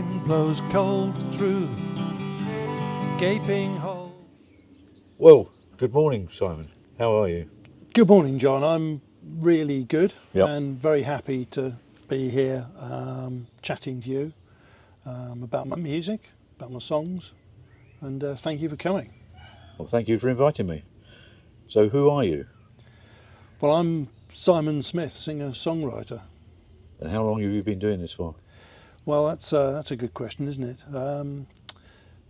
wind blows cold through gaping hole. Well, good morning, Simon. How are you? Good morning, John. I'm really good Yep. and very happy to be here chatting to you about my music, about my songs, and thank you for coming. Well, thank you for inviting me. So, who are you? Well, I'm Simon Smith, singer-songwriter. And how long have you been doing this for? Well, that's a good question, isn't it?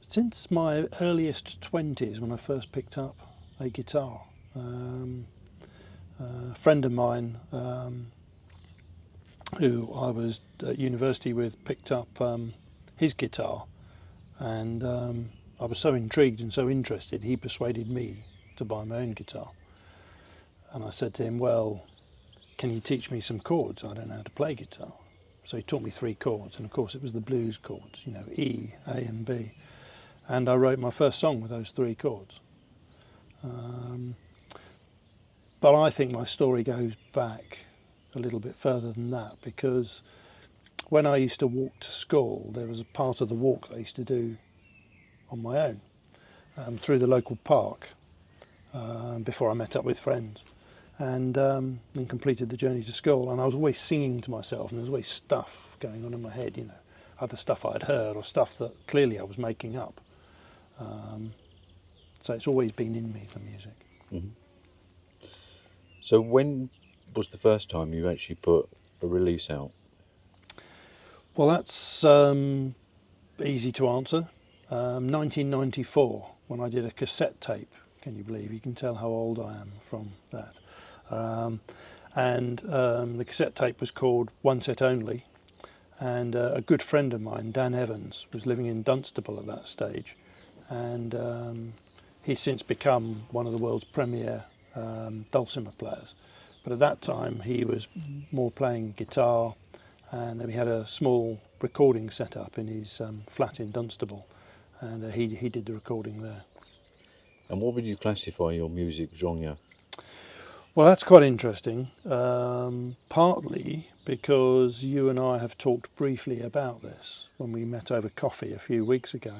Since my earliest 20s, when I first picked up a guitar. A friend of mine who I was at university with picked up his guitar, and I was so intrigued and so interested, he persuaded me to buy my own guitar. And I said to him, well, can you teach me some chords? I don't know how to play guitar. So he taught me 3 chords, and of course it was the blues chords, you know, E, A and B. And I wrote my first song with those 3 chords. But I think my story goes back a little bit further than that, because when I used to walk to school, there was a part of the walk that I used to do on my own through the local park before I met up with friends, and completed the journey to school. And I was always singing to myself, and there was always stuff going on in my head, you know, other stuff I'd heard or stuff that clearly I was making up. So it's always been in me, the music. Mm-hmm. So, when was the first time you actually put a release out? Well, that's easy to answer. 1994, when I did a cassette tape. Can you believe? You can tell how old I am from that. The cassette tape was called One Set Only, and a good friend of mine, Dan Evans, was living in Dunstable at that stage, and he's since become one of the world's premier dulcimer players. But at that time he was more playing guitar, and he had a small recording set up in his flat in Dunstable, and he did the recording there. And what would you classify your music genre? Well, that's quite interesting, partly because you and I have talked briefly about this when we met over coffee a few weeks ago.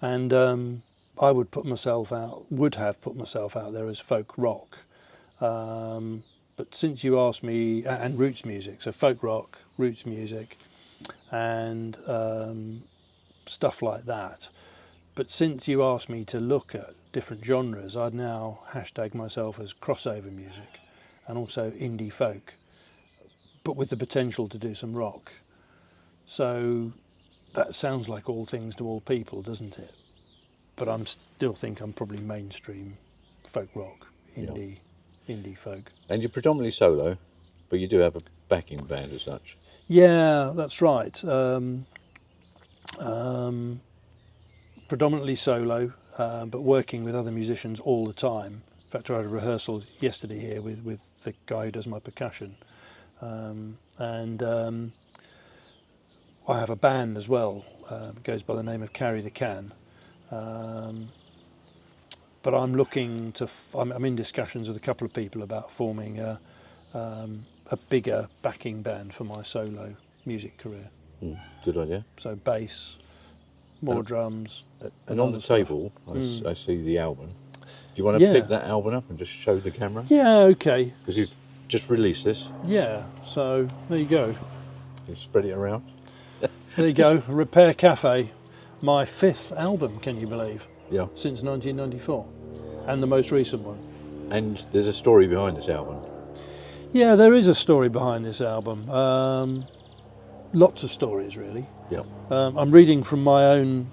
And I would have put myself out there as folk rock. But since you asked me, and roots music, so folk rock, roots music, and stuff like that. But since you asked me to look at different genres, I'd now hashtag myself as crossover music and also indie folk, but with the potential to do some rock. So that sounds like all things to all people, doesn't it? But I still think I'm probably mainstream folk rock, indie folk. And you're predominantly solo, but you do have a backing band as such. Yeah, that's right. Predominantly solo, but working with other musicians all the time. In fact, I had a rehearsal yesterday here with the guy who does my percussion. And I have a band as well. It goes by the name of Carry the Can. But I'm looking to. I'm in discussions with a couple of people about forming a bigger backing band for my solo music career. Good idea. So bass, more drums. And on the table, I see the album. Do you want to pick that album up and just show the camera? Yeah, okay. Because you've just released this. Yeah, so there you go. You spread it around. There you go. Repair Cafe, my 5th album, can you believe? Yeah. Since 1994, and the most recent one. And there's a story behind this album. Yeah, there is a story behind this album. Lots of stories, really. Yeah. I'm reading from my own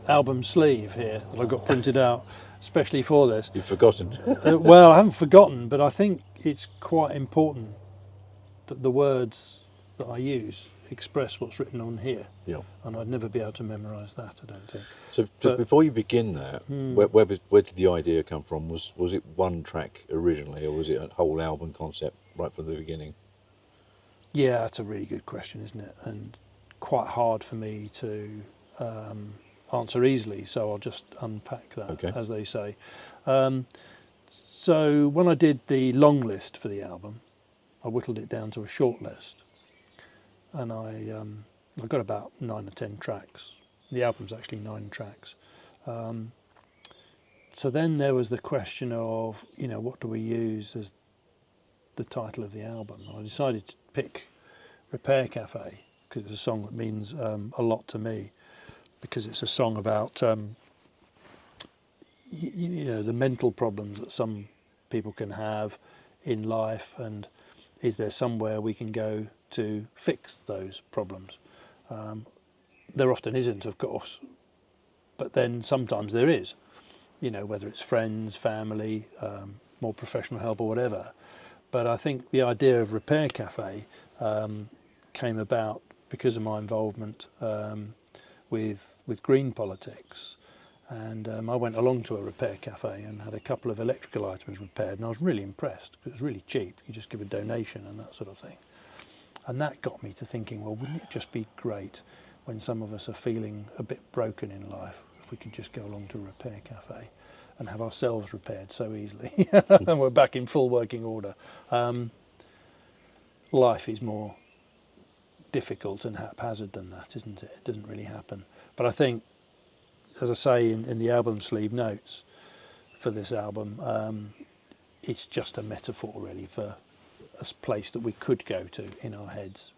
album sleeve here that I got printed out especially for this. You've forgotten. Well, I haven't forgotten, but I think it's quite important that the words that I use express what's written on here. Yeah. And I'd never be able to memorise that, I don't think. So before you begin that, where did the idea come from? Was it one track originally, or was it a whole album concept right from the beginning? Yeah, that's a really good question, isn't it? And quite hard for me to answer easily, so I'll just unpack that, as they say. So when I did the long list for the album, I whittled it down to a short list, and I I've got about 9 or 10 tracks. The album's actually 9 tracks. So then there was the question of, what do we use as the title of the album? I decided to pick Repair Cafe because it's a song that means a lot to me, because it's a song about the mental problems that some people can have in life, and is there somewhere we can go to fix those problems? There often isn't, of course, but then sometimes there is, whether it's friends, family, more professional help or whatever. But I think the idea of Repair Cafe came about because of my involvement with green politics. And I went along to a repair cafe and had a couple of electrical items repaired, and I was really impressed because it was really cheap. You just give a donation and that sort of thing. And that got me to thinking, well, wouldn't it just be great when some of us are feeling a bit broken in life if we could just go along to a repair cafe and have ourselves repaired so easily and we're back in full working order. Life is more difficult and haphazard than that, isn't it? It doesn't really happen. But I think, as I say in the album sleeve notes for this album, it's just a metaphor really for a place that we could go to in our heads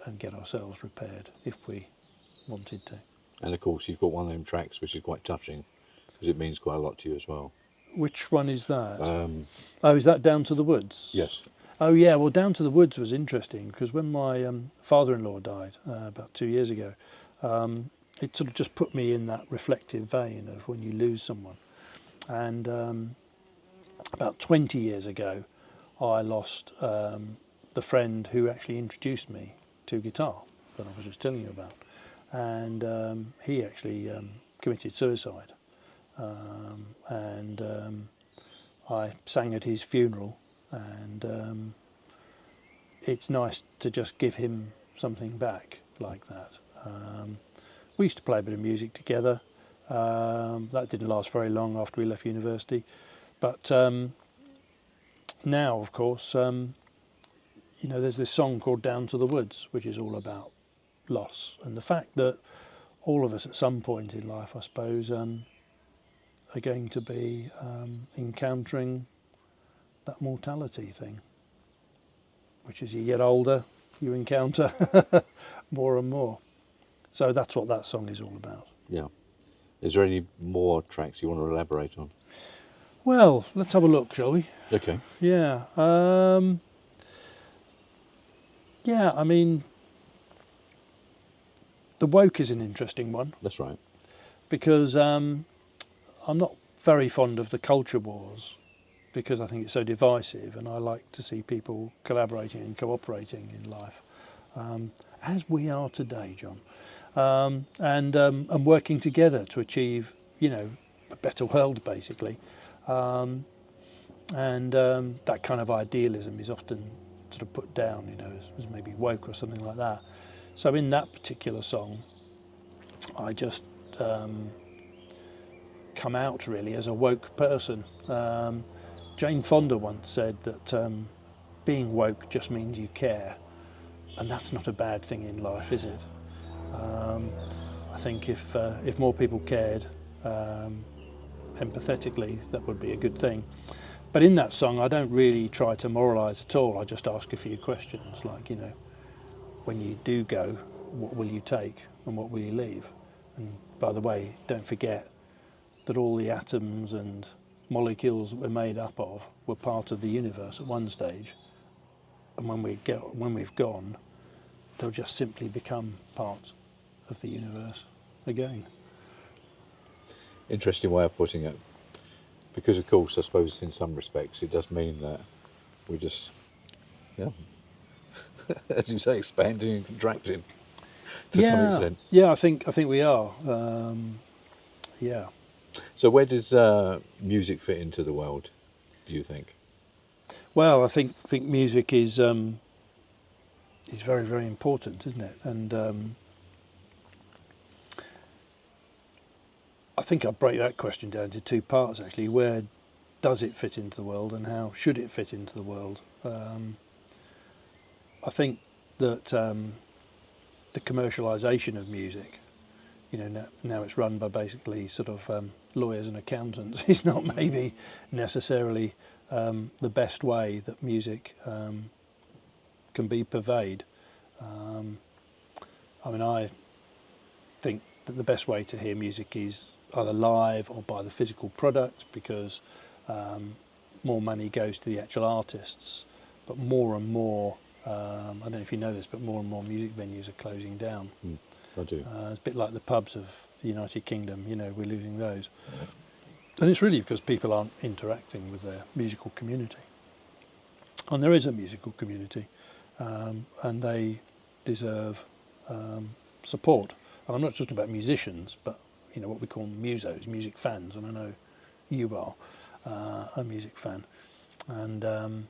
and get ourselves repaired if we wanted to. And of course you've got one of them tracks which is quite touching because it means quite a lot to you as well. Which one is that? Is that Down to the Woods? Yes. Oh yeah, well Down to the Woods was interesting because when my father-in-law died about 2 years ago, it sort of just put me in that reflective vein of when you lose someone. And about 20 years ago, I lost the friend who actually introduced me to guitar that I was just telling you about. And he actually committed suicide. And I sang at his funeral, and it's nice to just give him something back like that. We used to play a bit of music together. That didn't last very long after we left university. But now, of course, there's this song called Down to the Woods, which is all about loss. And the fact that all of us at some point in life, I suppose, are going to be encountering that mortality thing, which as you get older, you encounter more and more. So that's what that song is all about. Yeah. Is there any more tracks you want to elaborate on? Well, let's have a look, shall we? Okay. Yeah. I mean, The Woke is an interesting one. That's right. Because I'm not very fond of the culture wars, because I think it's so divisive, and I like to see people collaborating and cooperating in life, as we are today, John. And working together to achieve, a better world, basically. And that kind of idealism is often sort of put down, as maybe woke or something like that. So in that particular song, I just come out really as a woke person. Jane Fonda once said that being woke just means you care, and that's not a bad thing in life, is it? I think if more people cared empathetically, that would be a good thing. But in that song, I don't really try to moralise at all. I just ask a few questions, like, when you do go, what will you take and what will you leave? And by the way, don't forget that all the atoms and molecules that we're made up of were part of the universe at one stage, and when we've gone, they'll just simply become part of the universe again. Interesting way of putting it, because of course I suppose in some respects it does mean that we just, as you say, expanding and contracting to some extent. Yeah, I think we are. Yeah. So where does music fit into the world, do you think? Well, I think music is very, very important, isn't it? And I think I'll break that question down into two parts, actually. Where does it fit into the world, and how should it fit into the world? I think that the commercialisation of music. You know, now it's run by basically sort of lawyers and accountants. It's not maybe necessarily the best way that music can be purveyed. I mean, I think that the best way to hear music is either live or by the physical product, because more money goes to the actual artists. But more and more, I don't know if you know this, but more and more music venues are closing down. I do. It's a bit like the pubs of the United Kingdom, you know, we're losing those. And it's really because people aren't interacting with their musical community. And there is a musical community, and they deserve support. And I'm not just talking about musicians, but, you know, what we call musos, music fans, and I know you are a music fan. And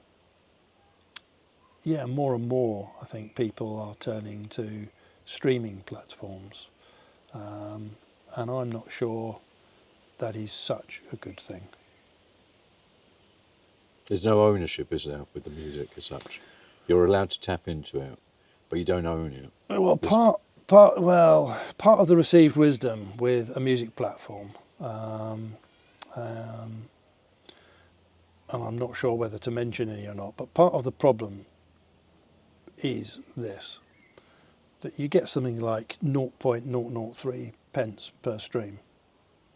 yeah, more and more, I think people are turning to streaming platforms, and I'm not sure that is such a good thing. There's no ownership, is there, with the music as such? You're allowed to tap into it, but you don't own it. Well, part of the received wisdom with a music platform, and I'm not sure whether to mention any or not, but part of the problem is this, that you get something like 0.003 pence per stream.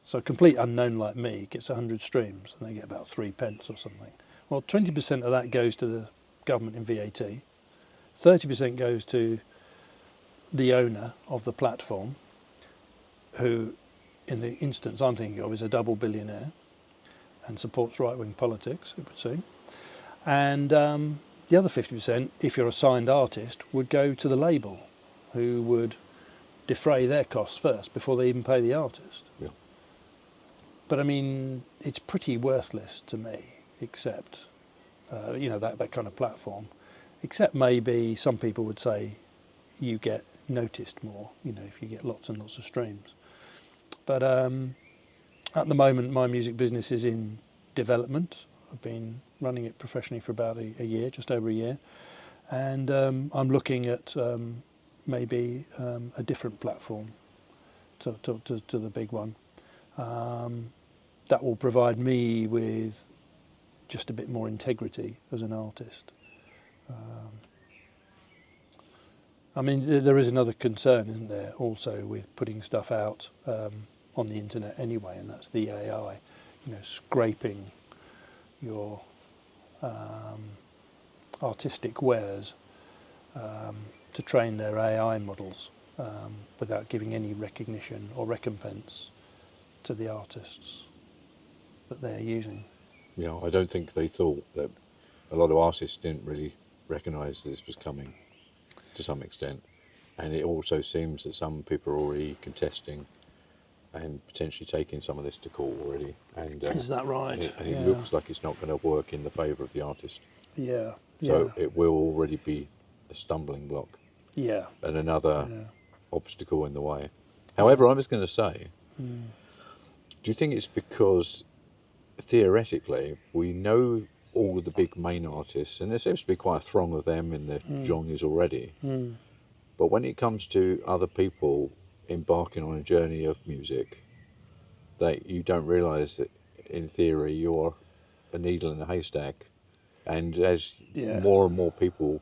So a complete unknown like me gets 100 streams and they get about 3 pence or something. Well, 20% of that goes to the government in VAT, 30% goes to the owner of the platform, who in the instance I'm thinking of is a double billionaire and supports right-wing politics, it would seem. And the other 50%, if you're a signed artist, would go to the label, who would defray their costs first before they even pay the artist. Yeah. But I mean, it's pretty worthless to me, except, you know, that kind of platform. Except maybe some people would say you get noticed more, you know, if you get lots and lots of streams. But at the moment, my music business is in development. I've been running it professionally for about a year, just over a year. And I'm looking at maybe a different platform to the big one. That will provide me with just a bit more integrity as an artist. I mean, there is another concern, isn't there, also with putting stuff out on the internet anyway, and that's the AI, you know, scraping your artistic wares to train their AI models without giving any recognition or recompense to the artists that they're using. Yeah, I don't think they thought that a lot of artists didn't really recognise that this was coming to some extent. And it also seems that some people are already contesting and potentially taking some of this to court already. And is that right? And it looks like it's not going to work in the favour of the artist. Yeah. So it will already be a stumbling block. Yeah. And another obstacle in the way. However, I was going to say, do you think it's because theoretically we know all of the big main artists, and there seems to be quite a throng of them in the genres already, but when it comes to other people embarking on a journey of music, that you don't realise that in theory you're a needle in a haystack, and as more and more people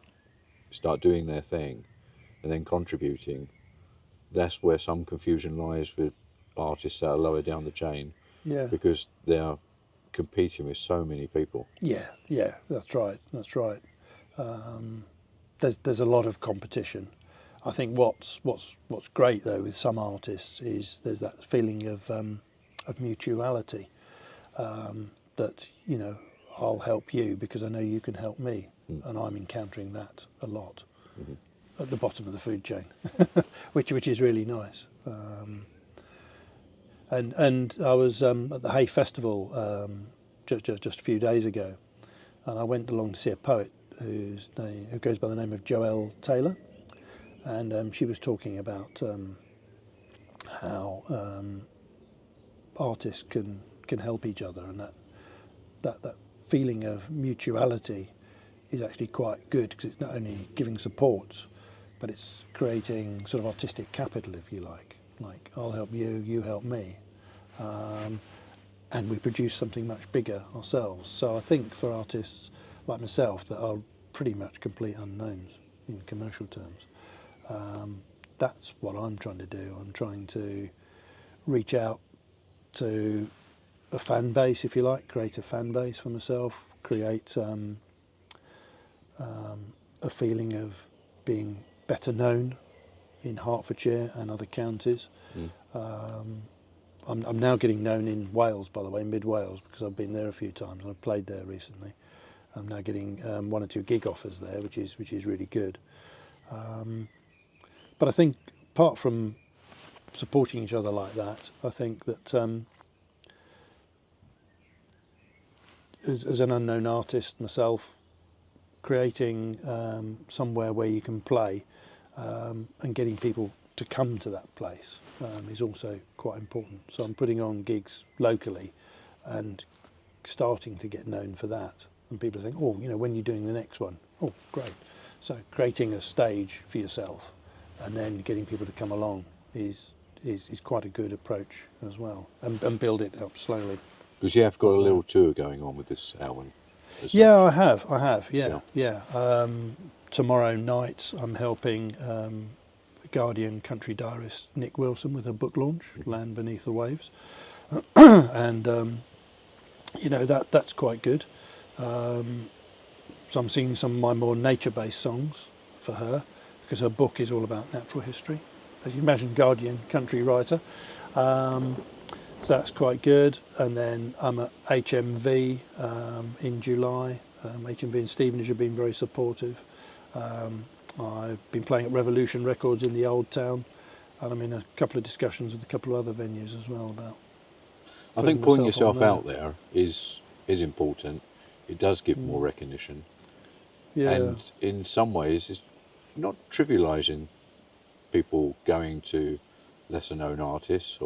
start doing their thing and then contributing, that's where some confusion lies with artists that are lower down the chain, because they're competing with so many people. Yeah, that's right. There's a lot of competition. I think what's great though with some artists is there's that feeling of mutuality, that, you know, I'll help you because I know you can help me, and I'm encountering that a lot at the bottom of the food chain, which is really nice. And I was at the Hay Festival just a few days ago, and I went along to see a poet who goes by the name of Joelle Taylor, and she was talking about how artists can help each other, and that feeling of mutuality is actually quite good, because it's not only giving support, but it's creating sort of artistic capital, if you like. Like, I'll help you, you help me. And we produce something much bigger ourselves. So I think for artists like myself that are pretty much complete unknowns in commercial terms, that's what I'm trying to do. I'm trying to reach out to a fan base, if you like, create a fan base for myself, create a feeling of being better known in Hertfordshire and other counties. I'm now getting known in Wales, by the way, mid Wales, because I've been there a few times and I've played there recently. I'm now getting 1 or 2 gig offers there, which is really good. But I think apart from supporting each other like that, I think that as an unknown artist myself, creating somewhere where you can play and getting people to come to that place is also quite important. So I'm putting on gigs locally and starting to get known for that. And people are saying, oh, you know, when you're doing the next one? Oh, great. So creating a stage for yourself and then getting people to come along is quite a good approach as well, and build it up slowly. Because you have got a little tour going on with this album. Yeah, I have, yeah. Tomorrow night I'm helping Guardian country diarist Nick Wilson with a book launch, Land Beneath the Waves. And, you know, that's quite good. So I'm singing some of my more nature-based songs for her, because her book is all about natural history. As you imagine, Guardian country writer. So that's quite good. And then I'm at HMV in July. HMV and Stevenage have been very supportive. I've been playing at Revolution Records in the Old Town, and I'm in a couple of discussions with a couple of other venues as well about. I think putting yourself out there is important. It does give more recognition. Yeah. And in some ways, it's not trivialising people going to lesser known artists,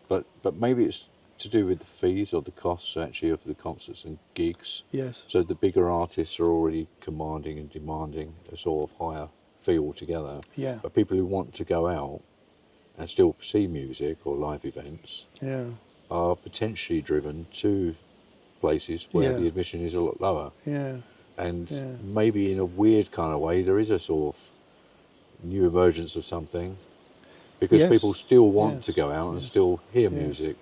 but maybe it's to do with the fees or the costs actually of the concerts and gigs. Yes. So the bigger artists are already commanding and demanding a sort of higher fee altogether. Yeah. But people who want to go out and still see music or live events are potentially driven to places where the admission is a lot lower. Yeah. And maybe in a weird kind of way there is a sort of new emergence of something, because people still want to go out and still hear music,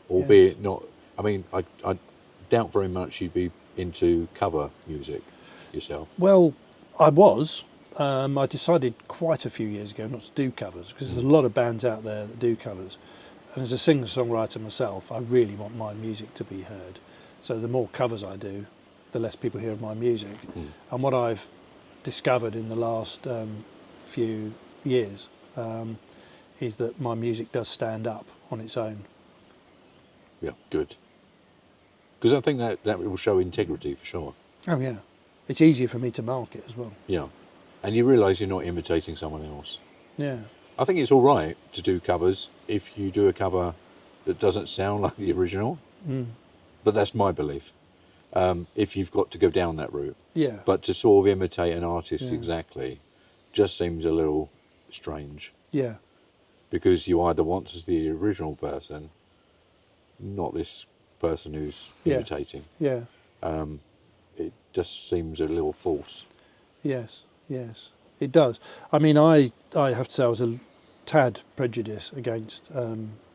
albeit not. I mean, I doubt very much you'd be into cover music yourself. Well, I was. I decided quite a few years ago not to do covers, because there's a lot of bands out there that do covers. And as a singer-songwriter myself, I really want my music to be heard. So the more covers I do, the less people hear of my music. And what I've discovered in the last few years is that my music does stand up on its own. Yeah, good. Because I think that will show integrity for sure. Oh yeah, it's easier for me to market as well. Yeah, and you realise you're not imitating someone else. Yeah. I think it's all right to do covers if you do a cover that doesn't sound like the original. But that's my belief. If you've got to go down that route. Yeah. But to sort of imitate an artist exactly just seems a little strange. Yeah. Because you either want to see the original person, not this person who's imitating. Yeah. It just seems a little false. Yes, it does. I mean, I have to say I was a tad prejudiced against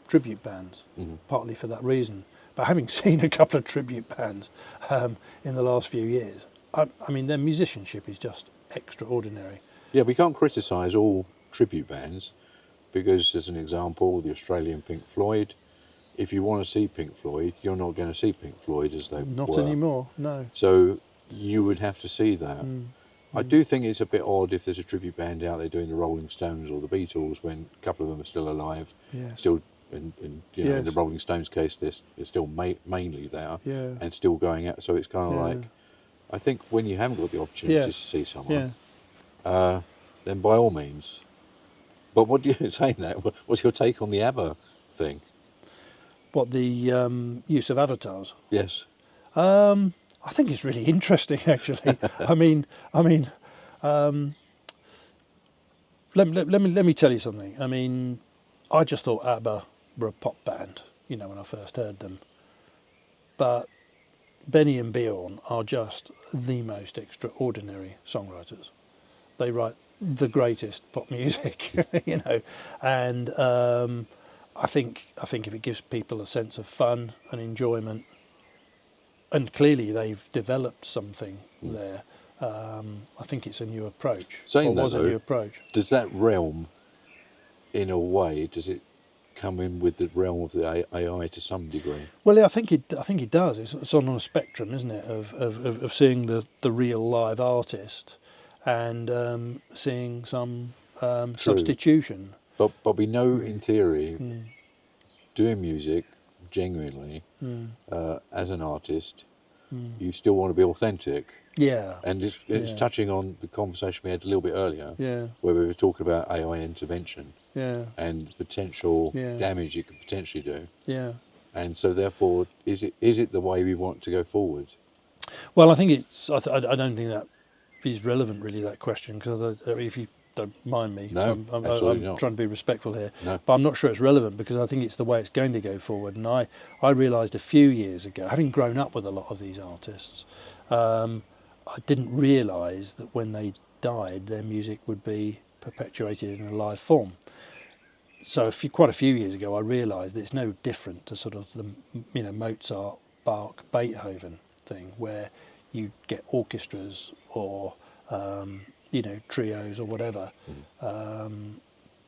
tribute bands, partly for that reason. But having seen a couple of tribute bands in the last few years, I mean, their musicianship is just extraordinary. Yeah, we can't criticise all tribute bands, because, as an example, the Australian Pink Floyd, if you want to see Pink Floyd, you're not going to see Pink Floyd as they Not were. anymore, no. So you would have to see that. I do think it's a bit odd if there's a tribute band out there doing the Rolling Stones or the Beatles when a couple of them are still alive, still, in in the Rolling Stones case, they're still mainly there and still going out. So it's kind of like, I think when you haven't got the opportunity to see someone, then by all means. But what do you say that? What's your take on the ABBA thing? What, the use of avatars? Yes. I think it's really interesting, actually. I mean, let me tell you something. I mean, I just thought ABBA were a pop band, you know, when I first heard them. But Benny and Bjorn are just the most extraordinary songwriters. They write the greatest pop music, you know, and I think if it gives people a sense of fun and enjoyment, and clearly they've developed something there. I think it's a new approach. Saying that, was a though, new approach. Does that realm, in a way, does it come in with the realm of the AI to some degree? Well, I think it does. It's on a spectrum, isn't it, of seeing the real live artist and seeing some substitution. But we know, in theory, doing music genuinely as an artist, you still want to be authentic. Yeah. And it's touching on the conversation we had a little bit earlier, where we were talking about AI intervention and the potential damage it could potentially do. Yeah. And so, therefore, is it the way we want to go forward? Well, I think it's. I don't think that is relevant, really, that question, because if you don't mind me, No, I'm absolutely not. trying to be respectful here. No. But I'm not sure it's relevant because I think it's the way it's going to go forward. And I realised a few years ago, having grown up with a lot of these artists, I didn't realise that when they died, their music would be perpetuated in a live form. So quite a few years ago, I realised that it's no different to sort of the Mozart, Bach, Beethoven thing, where you get orchestras or trios or whatever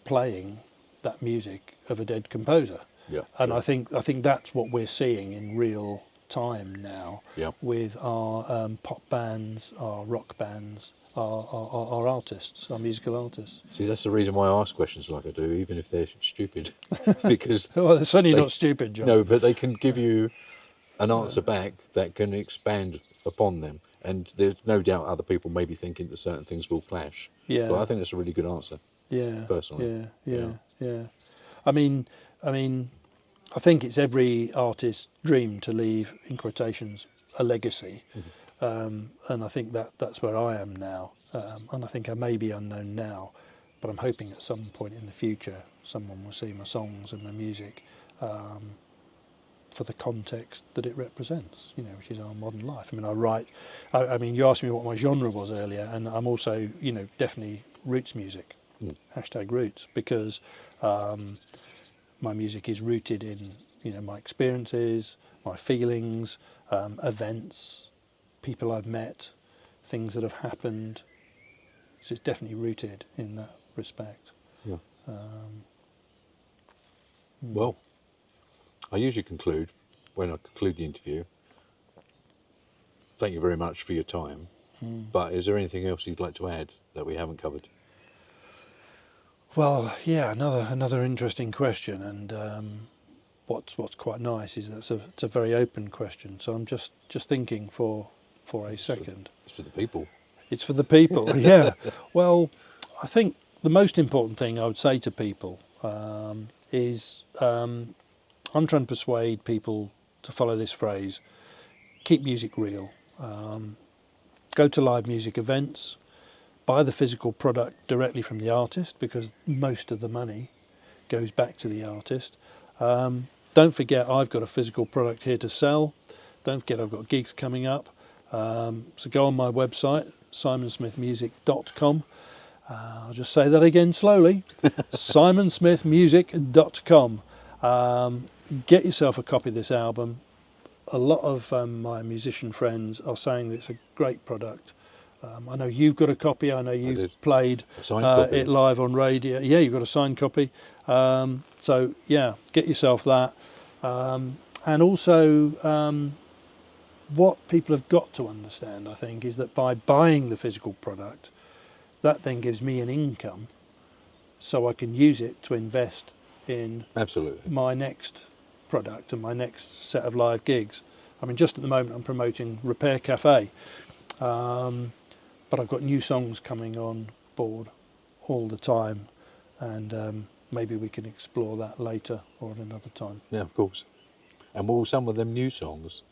playing that music of a dead composer. Yeah, and true. I think that's what we're seeing in real time now with our pop bands, our rock bands, our artists, our musical artists. See, that's the reason why I ask questions like I do, even if they're stupid, because well, they're certainly not stupid, John. No, but they can give you an answer back that can expand upon them. And there's no doubt other people may be thinking that certain things will clash. Yeah. But I think that's a really good answer. Yeah. Personally. Yeah. I mean, I think it's every artist's dream to leave, in quotations, a legacy. And I think that's where I am now. And I think I may be unknown now, but I'm hoping at some point in the future someone will see my songs and my music for the context that it represents, which is our modern life. I mean, I write, you asked me what my genre was earlier, and I'm also, definitely roots music, #roots, because my music is rooted in, my experiences, my feelings, events, people I've met, things that have happened. So it's definitely rooted in that respect. Yeah. Well, I usually conclude, when I conclude the interview, thank you very much for your time. But is there anything else you'd like to add that we haven't covered? Well, yeah, another interesting question, and what's quite nice is that it's a very open question. So I'm just thinking for a second. It's for the people. It's for the people, yeah. Well, I think the most important thing I would say to people is I'm trying to persuade people to follow this phrase: keep music real. Go to live music events. Buy the physical product directly from the artist, because most of the money goes back to the artist. Don't forget, I've got a physical product here to sell. Don't forget, I've got gigs coming up. So go on my website, simonsmithmusic.com. I'll just say that again slowly. simonsmithmusic.com. Get yourself a copy of this album. A lot of my musician friends are saying that it's a great product. I know you've got a copy. I know you played it live on radio. Yeah, you've got a signed copy. So yeah, get yourself that. And also, what people have got to understand, I think, is that by buying the physical product, that then gives me an income, so I can use it to invest in my next product and my next set of live gigs. I mean, just at the moment I'm promoting Repair Cafe, but I've got new songs coming on board all the time, and maybe we can explore that later or at another time. Yeah, of course. And will some of them new songs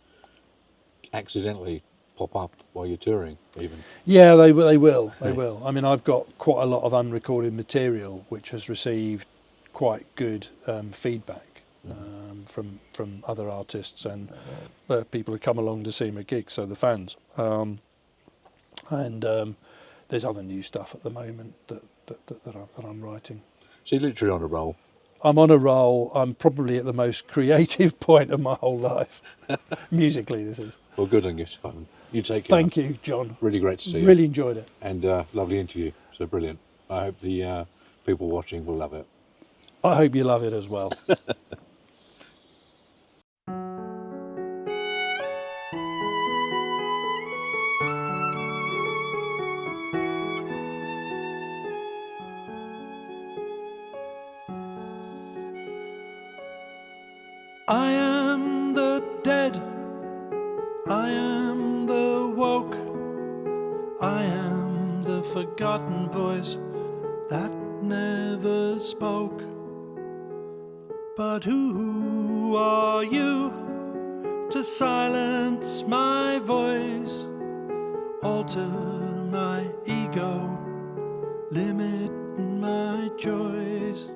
accidentally pop up while you're touring, even. Yeah, they will. They will. I mean, I've got quite a lot of unrecorded material which has received quite good feedback from other artists and people who come along to see my gigs, so the fans. And there's other new stuff at the moment that I'm writing. So you're literally on a roll. I'm on a roll. I'm probably at the most creative point of my whole life, musically. This is. Well, good on you, Simon. You take care. Thank you, John. Really great to see you. Really enjoyed it. And lovely interview. So brilliant. I hope the people watching will love it. I hope you love it as well. I am the dead, I am the woke, I am the forgotten voice that never spoke. But who are you to silence my voice, alter my ego, limit my choice?